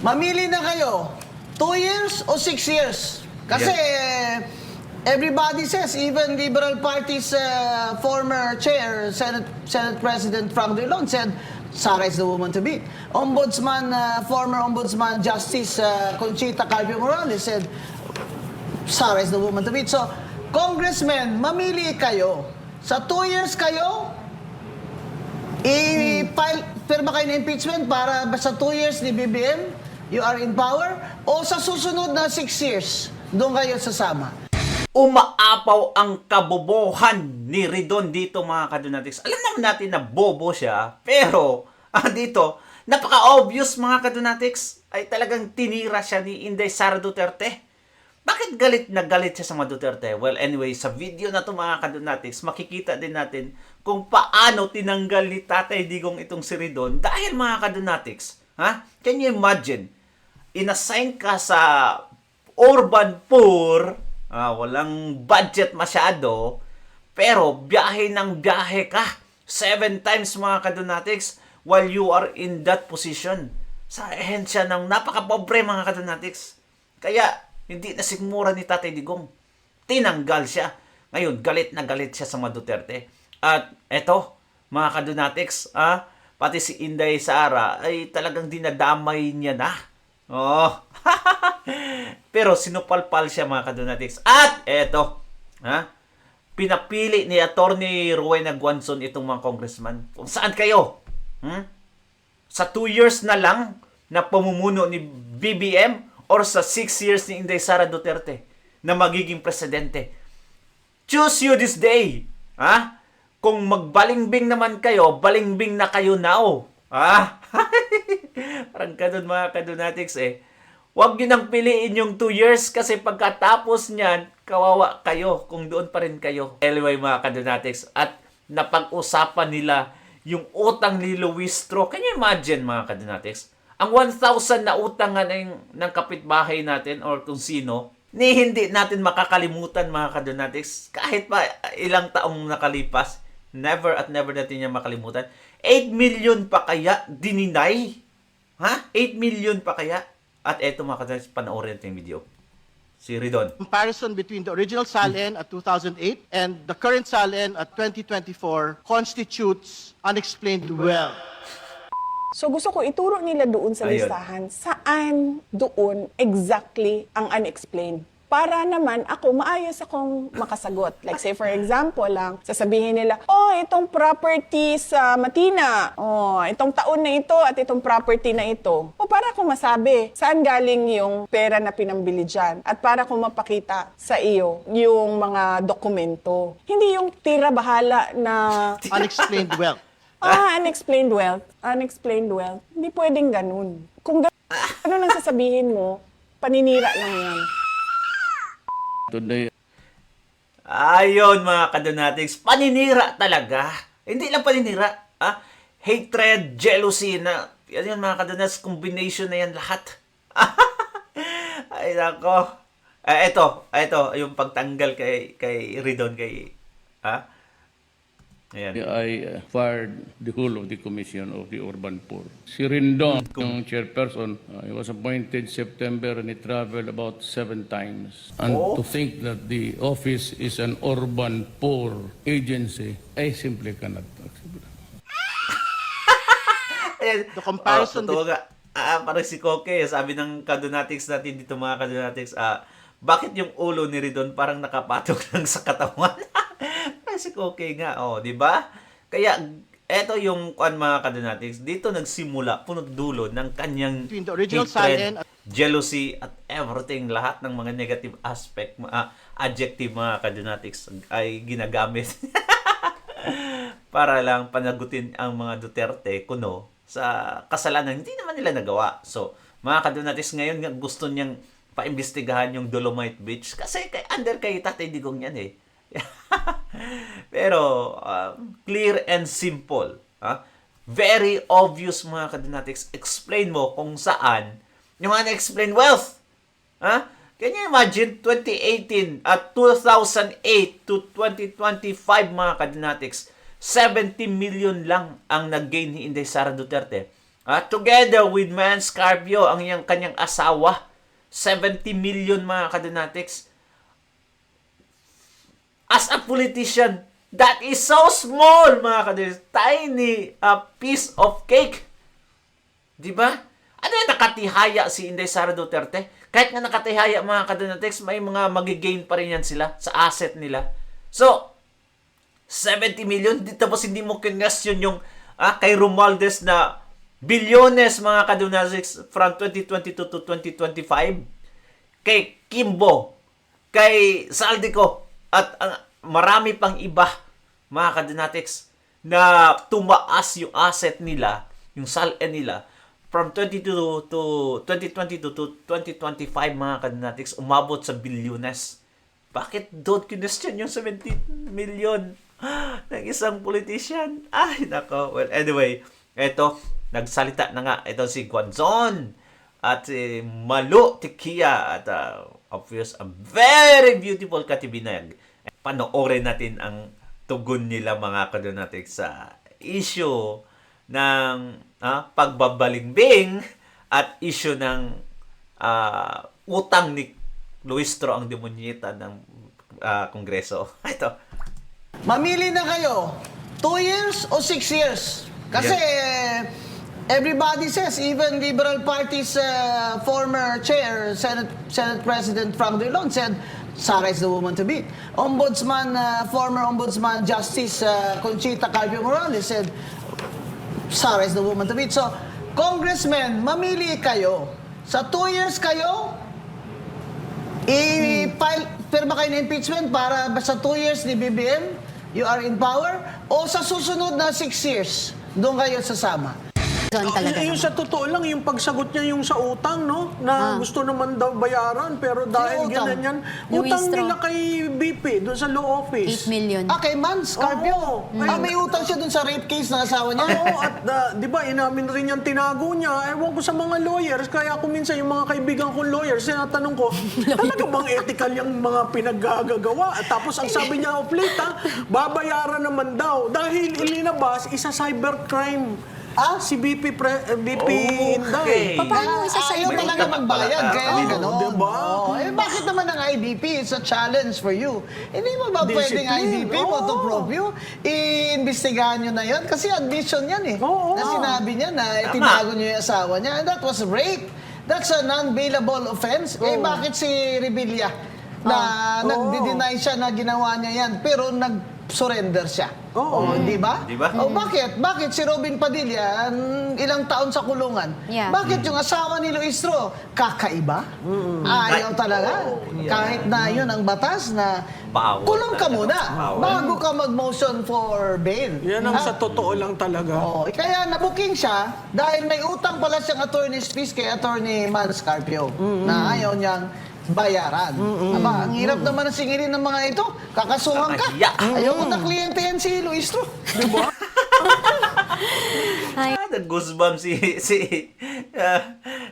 Mamili na kayo, 2 years o 6 years? Kasi everybody says, even Liberal Party's former chair, Senate President Frank Drilon said, Sara is the woman to beat. Ombudsman, former Ombudsman Justice Conchita Carpio Morales said, Sara is the woman to beat. So, Congressmen, mamili kayo. Sa 2 years kayo, pirma kayo ng impeachment para sa 2 years ni BBM, you are in power, o sa susunod na 6 years, doon kayo sasama. Umaapaw ang kabobohan ni Ridon dito, mga kadunatics. Alam naman natin na bobo siya, pero dito, napaka-obvious, mga kadunatics, ay talagang tinira siya ni Inday Sara Duterte. Bakit galit na galit siya sa mga Duterte? Well, anyway, sa video na to, mga kadunatics, makikita din natin kung paano tinanggal ni Tatay Digong itong si Ridon. Dahil, mga kadunatics, can you imagine? Inassign ka sa urban poor, walang budget masyado, pero biyahe ng biyahe ka 7 times, mga kadunatics, while you are in that position sa ehensya ng napakapobre, mga kadunatics. Kaya hindi na sigmura ni Tatay Digong, tinanggal siya. Ngayon, galit na galit siya sa mga Duterte. At eto, mga kadunatics, pati si Inday Sara ay talagang dinadamay niya na. Oh. Pero sinupalpal siya, mga kadunatics. At eto, pinapili ni Attorney Rowena Guanzon itong mga congressman. Kung saan kayo? Sa 2 years na lang na pamumuno ni BBM or sa 6 years ni Inday Sara Duterte na magiging presidente? Choose you this day. Kung magbalingbing naman kayo, balingbing na kayo now. Parang ganun, mga kadunatics Huwag nyo nang piliin yung 2 years kasi pagkatapos niyan, kawawa kayo kung doon pa rin kayo. Anyway, mga kadunatics, at napag-usapan nila yung utang ni Luistro. Can you imagine, mga kadunatics? Ang 1,000 na utang ng kapitbahay natin or kung sino, hindi natin makakalimutan, mga kadunatics. Kahit pa ilang taong nakalipas, never at never natin niya makalimutan. 8 million pa kaya dininay? 8 million pa kaya? At eto, mga kadunatics, panoorin natin yung video. Si Ridon. Comparison between the original SALN at 2008 and the current SALN at 2024 constitutes unexplained wealth. So gusto ko ituro nila doon sa Ayun. listahan saan doon exactly ang unexplained. Para naman ako, maayos akong makasagot. Like say for example lang, sasabihin nila, itong property sa Matina, itong taon na ito at itong property na ito. Para ako masabi, saan galing yung pera na pinambili dyan? At para ko mapakita sa iyo yung mga dokumento. Hindi yung tira bahala na Unexplained wealth. unexplained wealth. Unexplained wealth. Hindi pwedeng ganun. Kung ano nang sasabihin mo, paninira lang yan. Today, Ayun, mga kadunatics, paninira talaga. Hindi lang paninira. Hatred, jealousy na, yan yun, mga kadunatics, combination na yan lahat. Ay, nako. Ito, yung pagtanggal kay Ridon, ayan. I fired the whole of the Commission of the Urban Poor. Si Rindon, yung chairperson, he was appointed September and he traveled about 7 times. And to think that the office is an urban poor agency, I simply cannot accept. Ayan. The comparison totoo nga. Parang si Koke, sabi ng kadunatics natin dito, mga kadunatics, bakit yung ulo ni Ridon parang nakapatok lang sa katawan? Si Koke nga, di ba? Kaya, eto yung mga kadunatics, dito nagsimula, punot dulo ng kanyang between the original hatred, SALN jealousy, at everything, lahat ng mga negative aspect, adjective, mga kadunatics, ay ginagamit para lang panagutin ang mga Duterte kuno sa kasalanan hindi naman nila nagawa. So, mga kadunatics, ngayon gusto niyang paimbestigahan yung Dolomite Beach kasi under kay Tatay Digong yan Pero, clear and simple. Very obvious, mga kadunatics. Explain mo kung saan yung unexplained wealth. Can you imagine 2018 at 2008 to 2025, mga kadunatics, 70 million lang ang nag-gain ni Inday Sara Duterte. together with Mans Carpio, ang kanyang asawa, 70 million mga kadonatics. As a politician, that is so small mga kadonatics. Tiny piece of cake. Diba? Ano yung nakatihaya si Inday Sara Duterte? Kahit nga nakatihaya mga kadonatics, may mga magigain pa rin yan sila sa asset nila. So, 70 million, tapos hindi mo kinestyon yung kay Romualdez na bilyones mga kadonatics from 2022 to 2025. Kay Kimbo, kay Saldico, at marami pang iba mga kadonatics na tumaas yung asset nila, yung SALN nila, from 2022 to 2025 mga kadonatics, umabot sa bilyones. Bakit doon kinestyon yung 70 million ng isang politician? Ay, nako. Well, anyway, eto, nagsalita na nga. Ito si Guanzon at si Malu Tikia at obvious, a very beautiful Katibinag. Panoorin natin ang tugon nila mga kadonatics sa issue ng pagbabalimbing at issue ng utang ni Luistro ang demonyeta ng Kongreso. Ito. Mamili na kayo, 2 years o 6 years? Kasi everybody says, even Liberal Party's former chair, Senate President Frank Drilon said, Sara is the woman to beat. Former Ombudsman Justice Conchita Carpio Morales said, Sara is the woman to beat. So, Congressmen, mamili kayo. Sa 2 years kayo, pirma kayo ng impeachment para sa 2 years ni BBM, you are in power, o sa susunod na 6 years, doon kayo sasama. Yung sa totoo lang, yung pagsagot niya yung sa utang, no? Na gusto naman daw bayaran, pero dahil utang? ganyan, Luis utang Tro. nila kay BP, doon sa law office. 8 million. Kay Mans Carpio. Oo. May utang siya doon sa rape case ng asawa niya. Oo, at di ba, inamin rin yung tinago niya. Ewan ko sa mga lawyers, kaya ako minsan yung mga kaibigan kong lawyers, tinatanong ko, talaga bang ethical yung mga pinaggagawa? At tapos ang sabi niya of late, babayaran naman daw. Dahil ilinabas, isa cybercrime. Si BP Inday. Paano isa sa Ayaw talaga magbayad, kaya gano'n. Diba? Bakit naman ang IDP? It's a challenge for you. Hindi mo ba pwedeng Discipline. IDP, motu proprio, iimbestigahan nyo na yun? Kasi admission yan eh. Oo. Na sinabi niya na tinago niyo yung asawa niya. And that was rape. That's a non-bailable offense. Bakit si Revilla na nag-deny siya na ginawa niya yan, pero nag-surrender siya? Oo. Di ba? Di ba? Bakit? Bakit si Robin Padilla, ilang taon sa kulungan? Yeah. Bakit yung asawa ni Luistro, kakaiba? Ayaw talaga. Kahit na yun ang batas na Bawal kulong ka talaga. muna Bawal. bago ka mag-motion for bail. Yan ang sa totoo lang talaga. Kaya nabuking siya dahil may utang pala siyang attorney's fees kay Attorney Mans Carpio na ayaw niyang bayaran. Aba, ang hirap naman ang singilin ng mga ito. Kakasuhan ka. Kakahiya. Ayaw ko na kliyente yan si Luistro. Diba? Nag-goosebumps si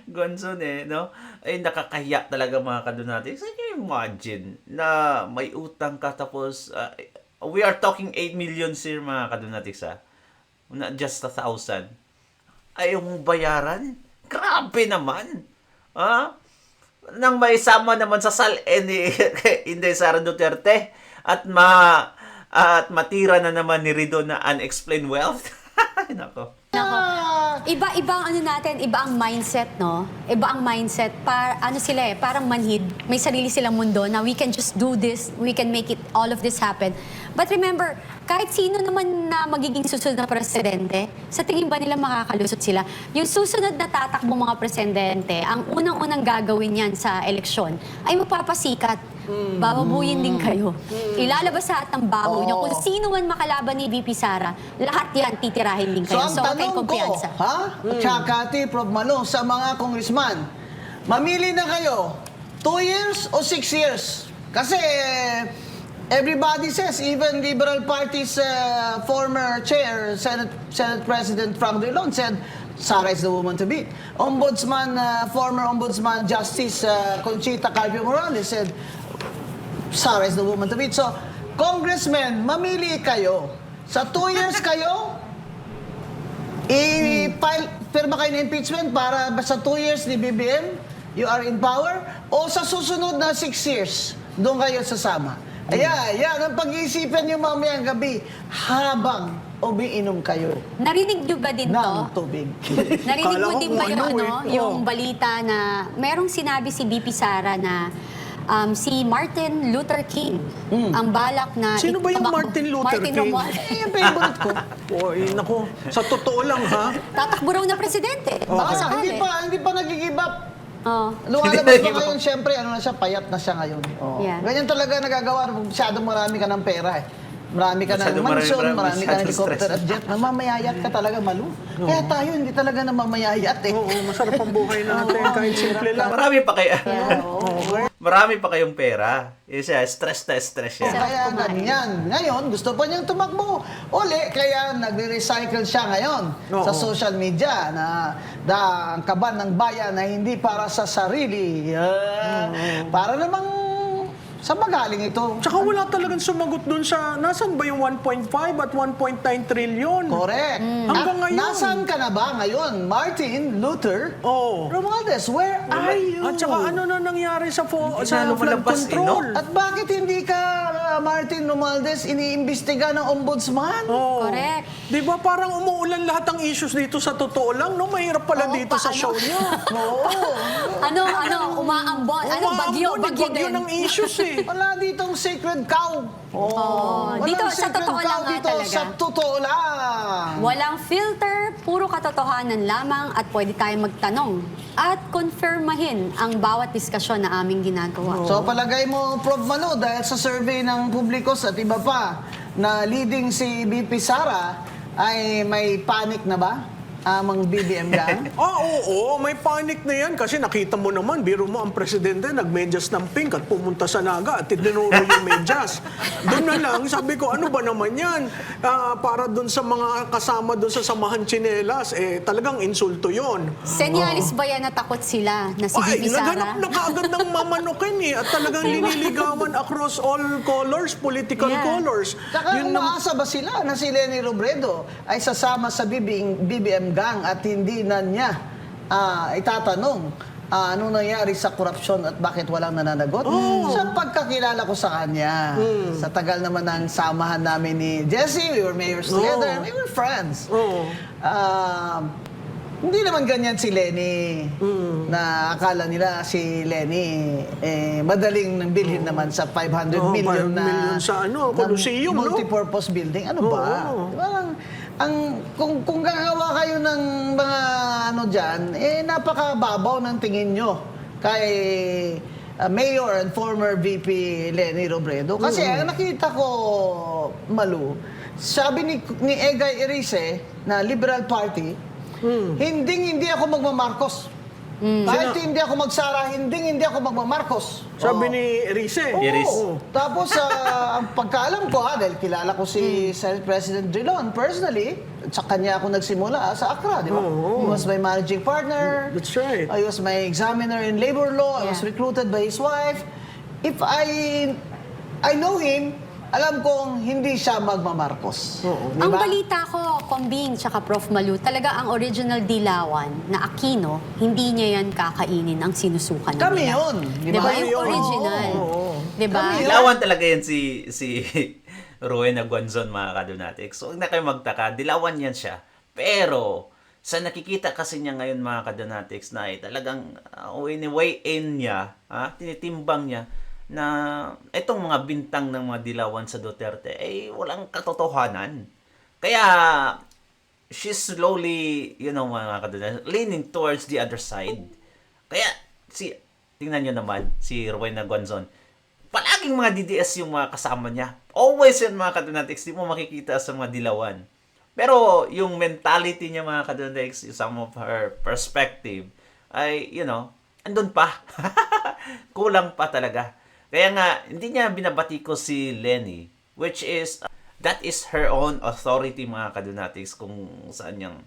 Gonzon no? Ay, nakakahiya talaga mga kadonatics. Can you imagine na may utang ka tapos we are talking 8 million sir mga kadonatics not just 1,000. Ayaw mong bayaran? Grabe naman. Nang may sama naman sa SALN ni Inday Sara Duterte at matira na naman ni Ridon na unexplained wealth. Nako. Iba ang ano natin, iba ang mindset, no? Iba ang mindset. Sila parang manhid. May sarili silang mundo na we can just do this, we can make it, all of this happen. But remember, kahit sino naman na magiging susunod na presidente, sa tingin ba nila makakalusot sila? Yung susunod na tatakbo mga presidente, ang unang-unang gagawin yan sa eleksyon ay magpapasikat. Bababuyin din kayo. Ilalabas sa at ng baho nyo. Kung sino man makalaban ni VP Sara, lahat yan titirahin din kayo. So, ang tanong ko, Chakati, Prof. Malo, sa mga congressman, mamili na kayo, 2 years o 6 years? Kasi everybody says, even Liberal Party's former chair, Senate President Frank Drilon said, Sara is the woman to beat. Former Ombudsman Justice Conchita Carpio Morales said, Sara is the woman to beat. So, Congressmen, mamili kayo. Sa 2 years kayo, pirma kayo ng impeachment para sa 2 years ni BBM, you are in power, o sa susunod na 6 years, doon kayo sasama. Ayan, yan ang pag-iisipan nyo mamayang gabi habang umiinom kayo Narinig nyo ba din to? ng tubig. Narinig Kala mo ko din kung ba yung, ano yung balita na merong sinabi si BP Sara na si Martin Luther King ang balak na Sino ba yung tumakbo- Martin Luther King? Romualdez. Eh, yung favorite ko. Oy, nako. Sa totoo lang, ha? Tatakbo raw na presidente. Baka sakali. Hindi pa nag-give up. Oh. Lumalabas pa Hindi ngayon, syempre, ano na siya, payat na siya ngayon. Oh. Yeah. Ganyan talaga nagagawa. Masyadong marami ka ng pera eh. Marami ka ng Masyadong mansyon, marami, marami ka ng masyadong helicopter stress. at jet. Namamayayat ka talaga, Malu. Kaya tayo, hindi talaga namamayayat eh. Oo, masarap ang buhay natin. Kahit simple lang. Marami pa kayong pera. Yung siya, stress na stress siya. Kaya ganyan. Ngayon, gusto pa niyang tumakbo. Uli, kaya nagre-recycle siya ngayon sa Oo. social media na ang kaban ng bayan na hindi para sa sarili. Para namang sa magaling ito. Tsaka wala talagang sumagot dun sa, nasan ba yung 1.5 at 1.9 trillion? Correct. Hanggang At ngayon. nasaan ka na ba ngayon, Martin Luther Oo. Romualdez? Where are you? At tsaka ano na nangyari sa, Hindi sa na flood lumalabas, control? At bakit hindi ka, Martin Romualdez, iniimbestiga ng ombudsman? Oo. Correct. Di ba parang umuulan lahat ng issues dito sa totoo lang, no? Mahirap pala Oo, dito sa paano? show niyo. Umaambon. Bagyo din. ng issues eh. Wala ditong sacred cow. Oo. Walang Dito, sa sacred totoo cow lang nga dito, talaga. Sa totoo lang. Walang filter, puro katotohanan lamang at pwede tayong magtanong at konfirmahin ang bawat diskusyon na aming ginagawa. So palagay mo, Prof. Manu, dahil sa survey ng Publicos at iba pa, na leading si BP Sara, ay may panic na ba? Amang BBM gang? Oo, may panic na yan kasi nakita mo naman, biro mo ang presidente nagmedyas ng pink at pumunta sa Naga at tinuro yung medyas. Doon na lang, sabi ko, ano ba naman yan? Para doon sa mga kasama doon sa samahan tsinelas, talagang insulto yon. Senyalis ba yan na takot sila na si Ay, BP Sara? naghanap na kaagad ng mamanukin at talagang liniligawan across all colors, political Yeah. colors. Saka Yun na- umaasa ba sila na si Leni Robredo ay sasama sa BBM gang at hindi na niya itatanong ano nangyari sa korupsyon at bakit walang nananagot? Sa pagkakilala ko sa kanya, sa tagal naman ng samahan namin ni Jessie, we were mayors together, we were friends. Oo. Hindi naman ganyan si Lenny na akala nila si Lenny madaling bilhin naman sa 500 Oo, million 5 na million sa ano, na Colosseum, no? multipurpose building. Ano ba? Oo. Parang kung gagawa kayo ng mga ano diyan, napakababaw ng tingin nyo kay Mayor and former VP Leni Robredo. Kasi ang nakita ko, Malu, sabi ni Egay Erice na Liberal Party, hindi ako magmamarcos. Kahit hindi ako magsara, hindi ako magmamarcos. Sabi ni Rize. Iris. Oo. Tapos, ang pagkaalam ko, dahil kilala ko si Senate President Drilon personally, sa kanya ako nagsimula sa Accra, di ba? He was my managing partner. That's right. I was my examiner in labor law. I was Yeah. recruited by his wife. If I know him, alam kong hindi siya magmamarcos. Di Ang ba? balita ko, Kombing tsaka Prof. Malu, talaga ang original Dilawan na Aquino, hindi niya yan kakainin ang sinusukan nila. Kami yun. Di Di ba? ba? Yung yun. original. Di ba? Kami yun. Dilawan talaga yan si Rowena Guanzon, mga kadonatics. So, huwag na kayo magtaka. Dilawan yan siya. Pero, sa nakikita kasi niya ngayon, mga kadonatics, na talagang way in niya, tinitimbang niya, na itong mga bintang ng mga dilawan sa Duterte ay walang katotohanan. Kaya, she's slowly, mga kadonatics, leaning towards the other side. Kaya, tingnan nyo naman, si Rowena Guanzon, palaging mga DDS yung mga kasama niya. Always yan, mga kadonatics, di mo makikita sa mga dilawan. Pero yung mentality niya, mga kadonatics, some of her perspective, ay, andun pa. Kulang pa talaga. Kaya nga, hindi niya binabati ko si Lenny, which is, that is her own authority, mga kadonatics, kung saan niyang,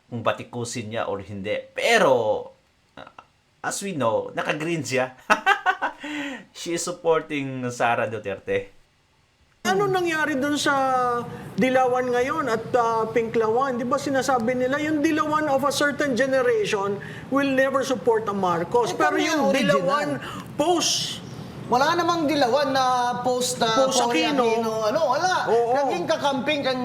kung batikusin niya or hindi. Pero, as we know, naka-green siya. She is supporting Sara Duterte. Ano nangyari dun sa Dilawan ngayon at Pinklawan? Di ba sinasabi nila, yung Dilawan of a certain generation will never support a Marcos. Eh, Pero kami yung ang original. Dilawan post, Wala namang dilawan na post Post Cory Aquino. wala. Oo. Naging kakamping ang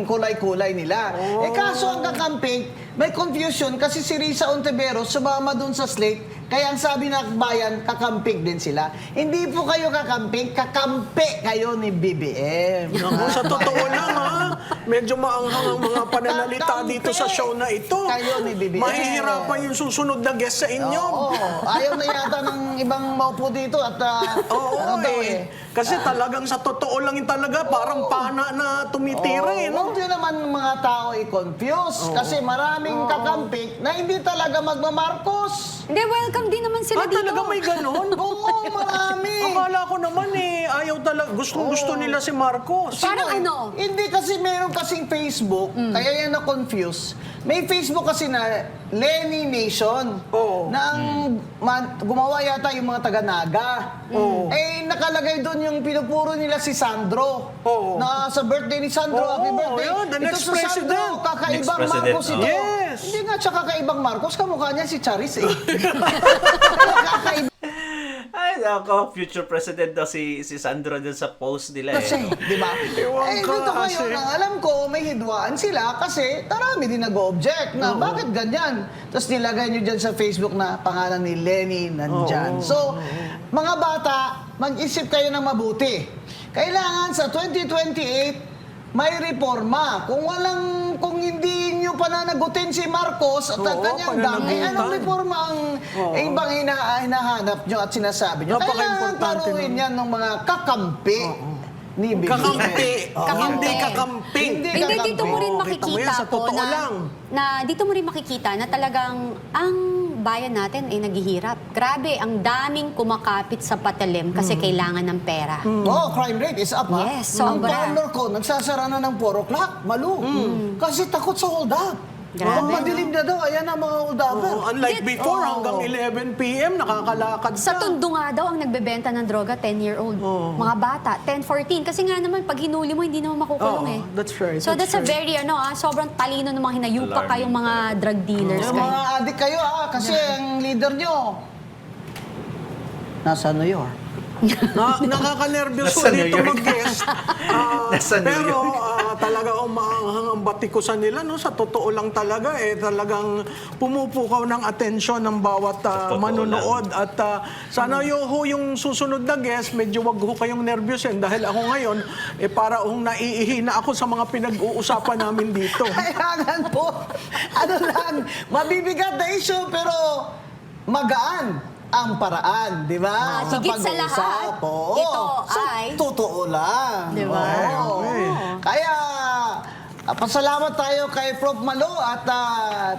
kulay-kulay nila. Eh kaso ang kakamping, may confusion kasi si Risa Ontiveros sumama doon sa slate, kaya ang sabi ng bayan, kakamping din sila. Hindi po kayo kakamping, kakampi kayo ni BBM. Naku, sa totoo lang ha, medyo maanghang ang mga pananalita dito sa show na ito. Kayo ni BBM. Mahihirapan yung susunod na guest sa inyo. Oo, ayaw na yata ng ibang maupo dito at Oo, ano daw Kasi talagang sa totoo lang yung talaga, parang pana na tumitira eh. No? Huwag nyo naman mga tao i-confuse kasi maraming kakampik na hindi talaga magmamarcos. Hindi, welcome din naman sila dito. Talaga may ganon? Oo, marami. Akala ko naman ayaw talaga, gustong-gusto nila si Marcos. Parang ano? Hindi kasi meron kasing Facebook, kaya yan na-confuse. May Facebook kasi na Lenny Nation. Oo. Na ang gumawa yata yung mga taga-Naga. Oo. Eh, nakalagay doon yung pinupuro nila si Sandro. Oo. Na sa birthday ni Sandro, Oo, happy birthday. yun, the next Ito si Sandro, president. kakaibang Next president, Marcos ito. Yes. Hindi nga siya kakaibang Marcos, kamukha niya si Charis eh. Kakaibang Ay, nako, future president daw si Sandro dun sa post nila kasi, di ba? Ewan Eh, ka dito kasi. ngayon, ang alam ko, may hidwaan sila kasi tarami din nag-object na bakit ganyan? Tapos nilagay nyo dyan sa Facebook na pangalan ni Lenny nandyan. So, mga bata, mag-isip kayo ng mabuti. Kailangan sa 2028, may reforma. Kung hindi nyo pananagutin si Marcos at ang Oo, kanyang dami, pananagutan. anong reforma ang ibang hinahanap nyo at sinasabi nyo? Kailangan Napaka-importante paruin nun. yan ng mga kakampi ni BBM. Kakampi. Kakampi. Hindi kakamping. Hindi Hindi, kakampi. dito mo rin Oo, kita mo makikita yan, sa po totoo lang. na dito mo rin makikita na talagang ang bayan natin ay naghihirap. Grabe, ang daming kumakapit sa patalim kasi kailangan ng pera. Oh, crime rate is up, ha? Yes, Ang sobra. parlor ko, nagsasara na ng 4 o'clock. Malu. Kasi takot sa hold up. Grabe, Pag madilim na daw, ayan ang mga hold upper. Unlike before, hanggang 11 p.m. nakakalakad Sa ka. Tondo nga daw ang nagbebenta ng droga, 10-year-old. Mga bata, 10-14. Kasi nga naman, pag hinuli mo, hindi naman makukulong Oo, eh. that's right, So that's that's a very, sobrang talino ng mga hinayupa Alarming kayong mga drug dealers. Yung mga adik kayo, ha? Kasi ang leader nyo, nasa New York. Nakaka-nervous Nasa ko New dito York. mag-guest. Nasa New Pero York. talaga umaanghang ang batikusan nila. No? Sa totoo lang talaga, talagang pumupukaw ng atensyon ng bawat totoo manunood. At sana yung susunod na guest, medyo wag ho kayong nervyusin. Dahil ako ngayon, para naiihina ako sa mga pinag-uusapan namin dito. Kailangan po, ano lang, mabibigat na issue, pero magaan ang paraan, di ba? Higit sa lahat, Oo. ito ay- totoo lang. Di ba? Oo. Kaya, pasalamat tayo kay Prof. Malo at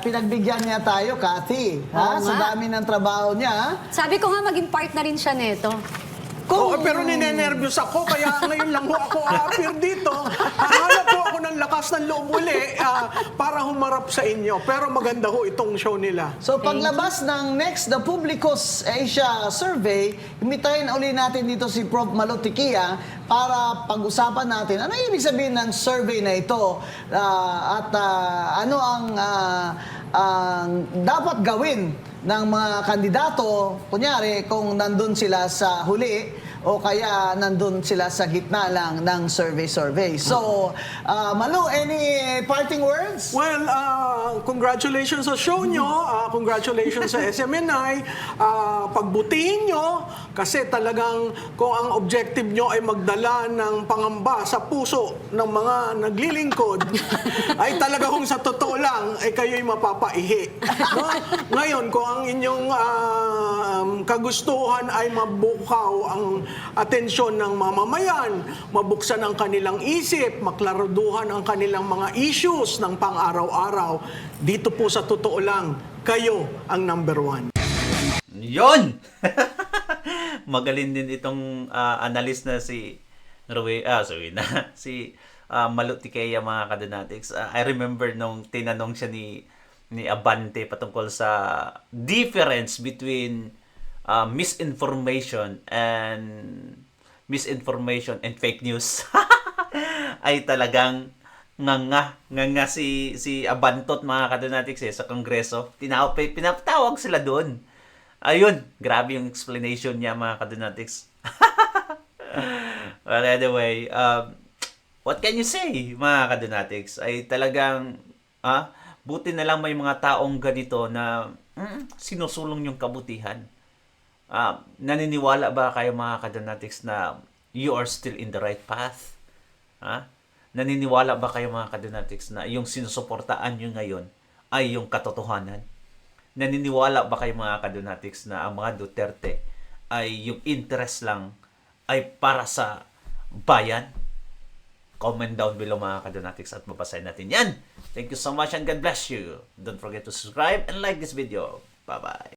pinagbigyan niya tayo, Cathy. Oo Sa nga. dami ng trabaho niya. Sabi ko nga, maging part na rin siya neto. Oo, pero ninenervyos ako, kaya ngayon lang ho ako appear dito. Hanap po ako ng lakas ng loob uli para humarap sa inyo. Pero maganda ho itong show nila. So paglabas ng next The Publicus Asia Survey, imitahin uli natin dito si Prof. Malo Tiquia para pag-usapan natin ano ibig sabihin ng survey na ito at ano ang dapat gawin ng mga kandidato, kunyari kung nandun sila sa huli o kaya nandun sila sa gitna lang ng survey. So, Malo, any parting words? Well, congratulations sa show nyo. Congratulations sa SMNI. Pagbutihin nyo kasi talagang kung ang objective nyo ay magdala ng pangamba sa puso ng mga naglilingkod, ay talaga kung sa totoo lang, ay kayo'y mapapaihi. No? Ngayon, kung ang inyong kagustuhan ay mabukaw ang atensyon ng mamamayan, mabuksan ang kanilang isip, maklaraduhan ang kanilang mga issues ng pang-araw-araw, dito po sa totoo lang, kayo ang number 1. Yon! Magaling din itong analyst na si si Malo Tiquia, mga kadonatics. I remember nung tinanong siya ni Abante patungkol sa difference between misinformation and misinformation and fake news ay talagang nga si Abantot mga kadonatics sa Kongreso. Pinapatawag sila doon. Ayun, grabe yung explanation niya mga kadonatics. But anyway, what can you say mga kadonatics? Ay talagang buti na lang may mga taong ganito na sinusulong yung kabutihan. Naniniwala ba kayo mga kadonatics na you are still in the right path? Naniniwala ba kayo mga kadonatics na yung sinusuportaan nyo ngayon ay yung katotohanan? Naniniwala ba kayo mga kadonatics na ang mga Duterte ay yung interest lang ay para sa bayan? Comment down below mga kadonatics at mabasahin natin yan. Thank you so much and God bless you. Don't forget to subscribe and like this video. Bye-bye.